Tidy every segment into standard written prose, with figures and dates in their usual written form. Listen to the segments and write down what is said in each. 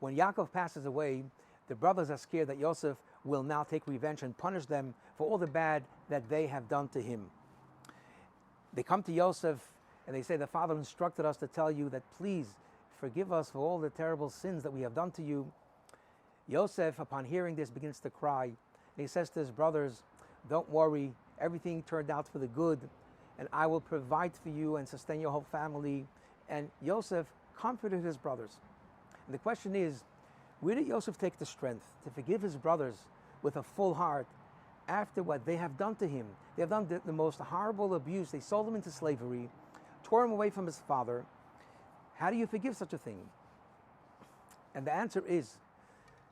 When Yaakov passes away, the brothers are scared that Yosef will now take revenge and punish them for all the bad that they have done to him. They come to Yosef and they say, the father instructed us to tell you that please forgive us for all the terrible sins that we have done to you. Yosef, upon hearing this, begins to cry. And he says to his brothers, don't worry, everything turned out for the good, and I will provide for you and sustain your whole family. And Yosef comforted his brothers. And the question is, where did Yosef take the strength to forgive his brothers with a full heart after what they have done to him? They have done the most horrible abuse. They sold him into slavery, tore him away from his father. How do you forgive such a thing? And the answer is,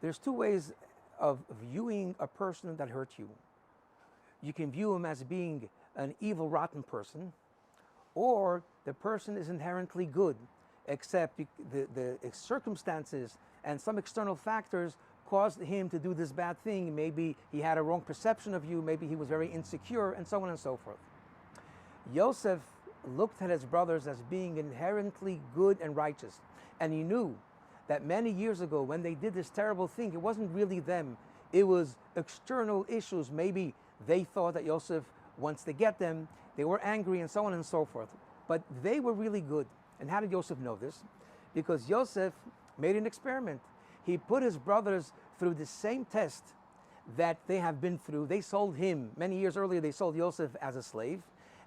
there's two ways of viewing a person that hurt you. You can view him as being an evil, rotten person, or the person is inherently good, except the circumstances and some external factors caused him to do this bad thing. Maybe he had a wrong perception of you, maybe he was very insecure, and so on and so forth. Yosef looked at his brothers as being inherently good and righteous, and he knew that many years ago when they did this terrible thing, it wasn't really them, it was external issues. Maybe they thought that Yosef wants to get them, they were angry, and so on and so forth. But they were really good. And how did Yosef know this? Because Yosef made an experiment. He put his brothers through the same test that they have been through. They sold him, many years earlier, they sold Yosef as a slave.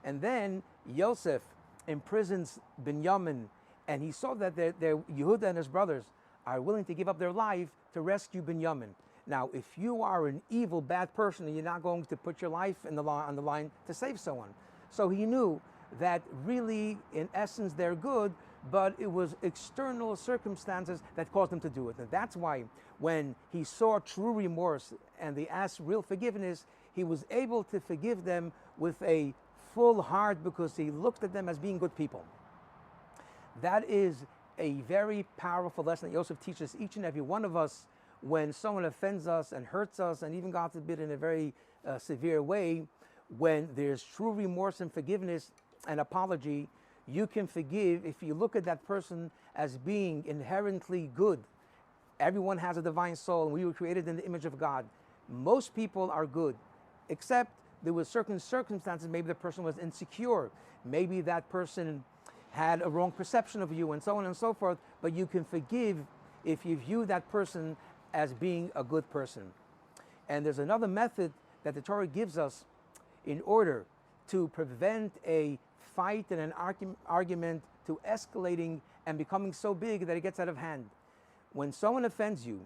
And then Yosef imprisons Binyamin, and he saw that Yehuda and his brothers are willing to give up their life to rescue Binyamin. Now, if you are an evil, bad person, you're not going to put your life on the line to save someone. So he knew that really, in essence, they're good, but it was external circumstances that caused them to do it. And that's why when he saw true remorse and they asked real forgiveness, he was able to forgive them with a full heart because he looked at them as being good people. That is a very powerful lesson that Yosef teaches each and every one of us. When someone offends us and hurts us, and even, God forbid, in a very severe way, when there's true remorse and forgiveness and apology, you can forgive if you look at that person as being inherently good. Everyone has a divine soul, and we were created in the image of God. Most people are good, except there were certain circumstances. Maybe the person was insecure. Maybe that person had a wrong perception of you, and so on and so forth. But you can forgive if you view that person as being a good person. And there's another method that the Torah gives us in order to prevent a fight and an argument to escalating and becoming so big that it gets out of hand. When someone offends you,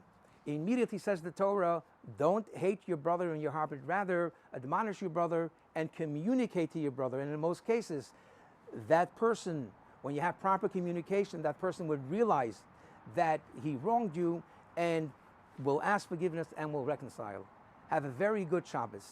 immediately says the Torah, don't hate your brother in your heart, but rather admonish your brother and communicate to your brother. And in most cases, that person, when you have proper communication, that person would realize that he wronged you and will ask forgiveness and will reconcile. Have a very good Shabbos.